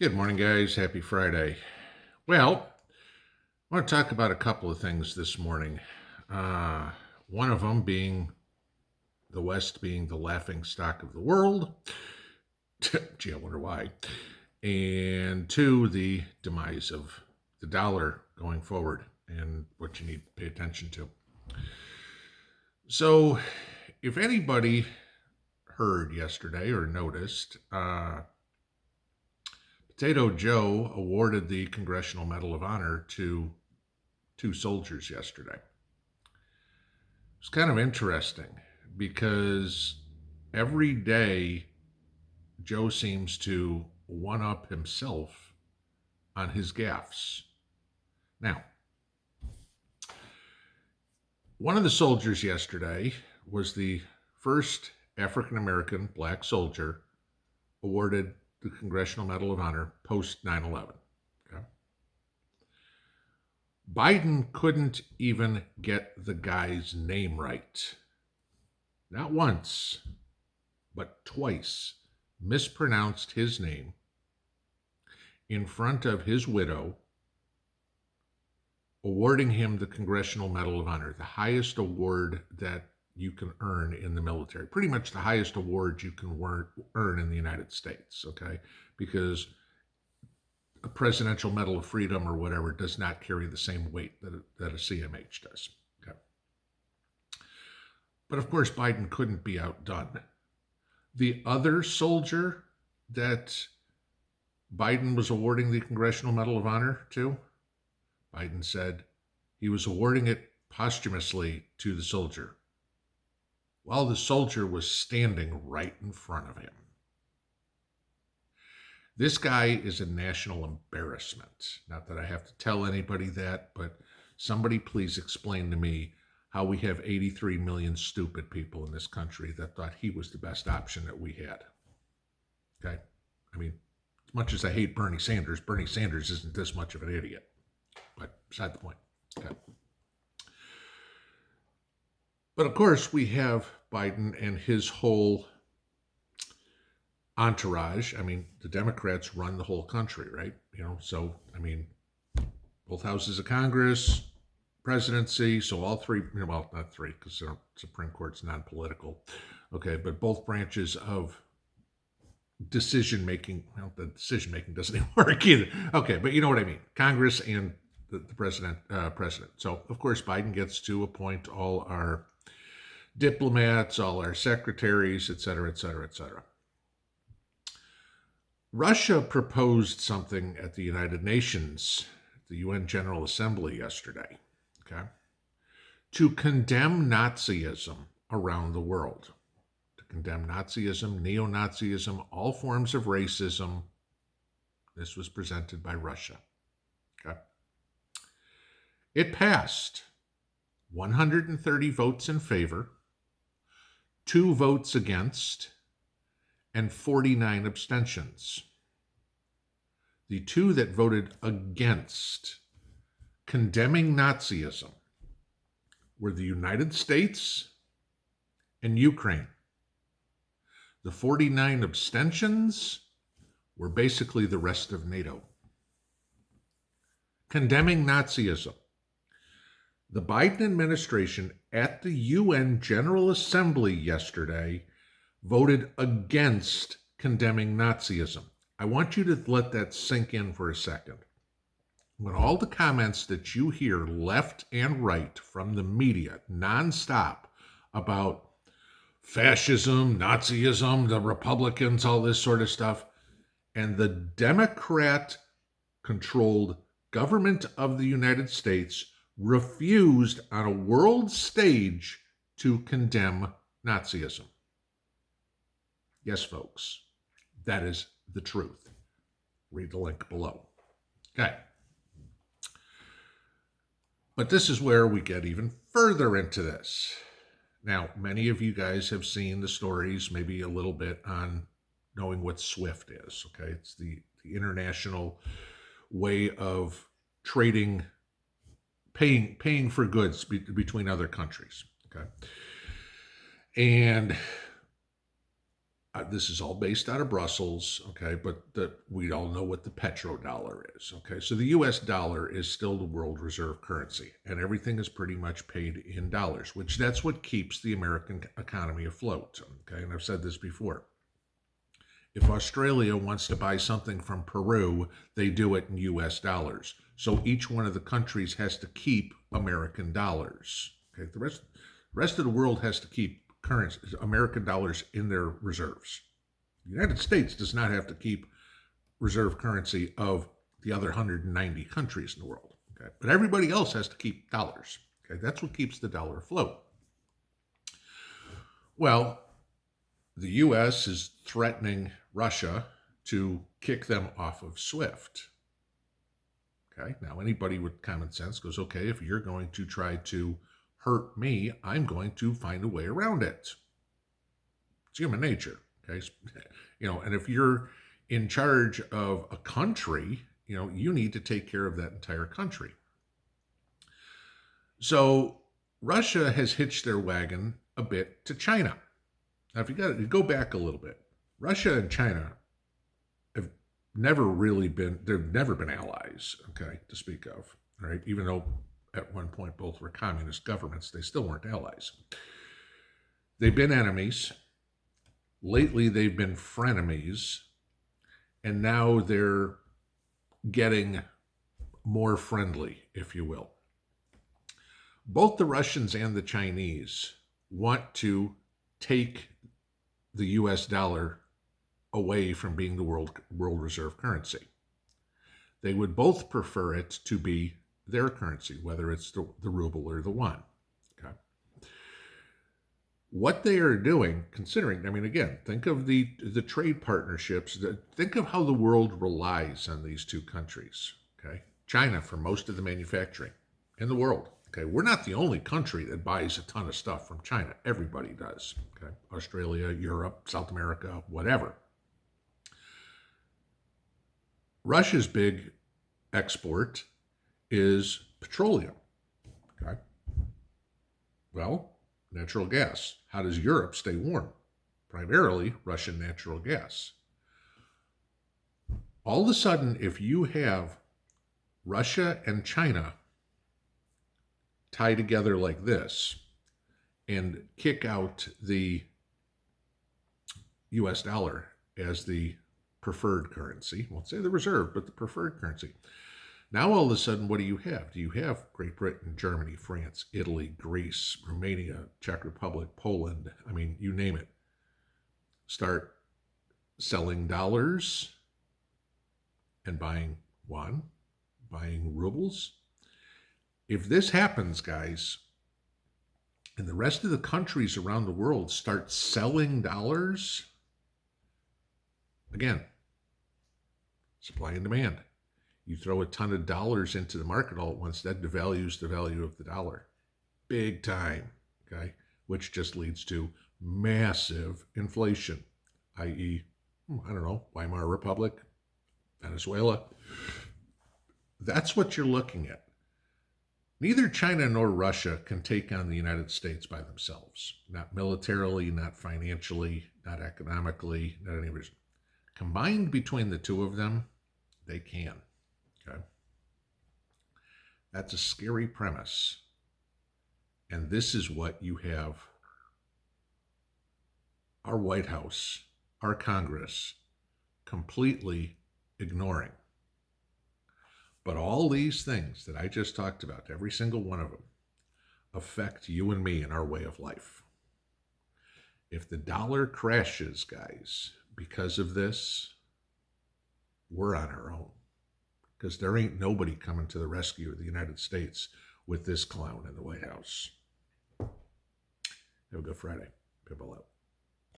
Good morning, guys. Happy Friday. Well, I want to talk about a couple of things this morning. One of them being the West being the laughing stock of the world. Gee, I wonder why. And two, the demise of the dollar going forward and what you need to pay attention to. So, if anybody heard yesterday or noticed, Potato Joe awarded the Congressional Medal of Honor to two soldiers yesterday. It's kind of interesting because every day Joe seems to one-up himself on his gaffes. Now, one of the soldiers yesterday was the first African-American black soldier awarded the Congressional Medal of Honor post 9/11. Okay? Biden couldn't even get the guy's name right. Not once, but twice mispronounced his name in front of his widow, awarding him the Congressional Medal of Honor, the highest award that you can earn in the military. Pretty much the highest award you can earn in the United States, okay? Because a Presidential Medal of Freedom or whatever does not carry the same weight that a CMH does, okay? But of course, Biden couldn't be outdone. The other soldier that Biden was awarding the Congressional Medal of Honor to, Biden said he was awarding it posthumously to the soldier, while the soldier was standing right in front of him. This guy is a national embarrassment. Not that I have to tell anybody that, but somebody please explain to me how we have 83 million stupid people in this country that thought he was the best option that we had. Okay? I mean, as much as I hate Bernie Sanders isn't this much of an idiot. But beside the point. Okay. But of course, we have Biden and his whole entourage. I mean, the Democrats run the whole country, right? So, I mean, both houses of Congress, presidency, so all three, well, not three, because the Supreme Court's non-political, okay, but both branches of decision-making, well, the decision-making doesn't even work either. Okay, but you know what I mean. Congress and the president. So, of course, Biden gets to appoint all our diplomats, all our secretaries, et cetera, et cetera, et cetera. Russia proposed something at the United Nations, the UN General Assembly yesterday, okay, to condemn Nazism around the world, to condemn Nazism, neo-Nazism, all forms of racism. This was presented by Russia, okay. It passed 130 votes in favor, 2 votes against, and 49 abstentions. The 2 that voted against condemning Nazism were the United States and Ukraine. The 49 abstentions were basically the rest of NATO. Condemning Nazism. The Biden administration at the UN General Assembly yesterday voted against condemning Nazism. I want you to let that sink in for a second. When all the comments that you hear left and right from the media nonstop about fascism, Nazism, the Republicans, all this sort of stuff, and the Democrat-controlled government of the United States refused on a world stage to condemn Nazism. Yes, folks, that is the truth. Read the link below. Okay. But this is where we get even further into this. Now, many of you guys have seen the stories, maybe a little bit, on knowing what SWIFT is. Okay, it's the international way of trading, paying for goods between other countries. Okay, and This is all based out of Brussels, okay, but we all know what the petrodollar is, okay? So the US dollar is still the world reserve currency, and everything is pretty much paid in dollars, which that's what keeps the American economy afloat, okay? And I've said this before. If Australia wants to buy something from Peru, they do it in US dollars. So each one of the countries has to keep American dollars, okay? The rest of the world has to keep American dollars in their reserves. The United States does not have to keep reserve currency of the other 190 countries in the world. Okay? But everybody else has to keep dollars. Okay? That's what keeps the dollar afloat. Well, the U.S. is threatening Russia to kick them off of SWIFT. Okay? Now, anybody with common sense goes, okay, if you're going to try to hurt me, I'm going to find a way around it. It's human nature, okay? And if you're in charge of a country, you need to take care of that entire country. So Russia has hitched their wagon a bit to China. Now, if you go back a little bit, Russia and China have never been allies, okay, to speak of, right? Even though at one point both were communist governments, they still weren't allies. They've been enemies. Lately, they've been frenemies. And now they're getting more friendly, if you will. Both the Russians and the Chinese want to take the US dollar away from being the world reserve currency. They would both prefer it to be their currency, whether it's the ruble or the yuan. Okay. What they are doing, considering, again, think of the trade partnerships, think of how the world relies on these two countries. Okay. China for most of the manufacturing in the world. Okay. We're not the only country that buys a ton of stuff from China. Everybody does. Okay. Australia, Europe, South America, whatever. Russia's big export is petroleum. Okay. Well, natural gas. How does Europe stay warm? Primarily Russian natural gas. All of a sudden, if you have Russia and China tie together like this and kick out the US dollar as the preferred currency, won't say the reserve, but the preferred currency. Now, all of a sudden, what do you have? Do you have Great Britain, Germany, France, Italy, Greece, Romania, Czech Republic, Poland, you name it, start selling dollars and buying yuan, buying rubles? If this happens, guys, and the rest of the countries around the world start selling dollars, again, supply and demand. You throw a ton of dollars into the market all at once, that devalues the value of the dollar. Big time, okay? Which just leads to massive inflation, i.e., Weimar Republic, Venezuela. That's what you're looking at. Neither China nor Russia can take on the United States by themselves. Not militarily, not financially, not economically, not any reason. Combined between the two of them, they can. Okay. That's a scary premise. And this is what you have our White House, our Congress, completely ignoring. But all these things that I just talked about, every single one of them, affect you and me in our way of life. If the dollar crashes, guys, because of this, we're on our own. Because there ain't nobody coming to the rescue of the United States with this clown in the White House. Have a good Friday. Pinball out.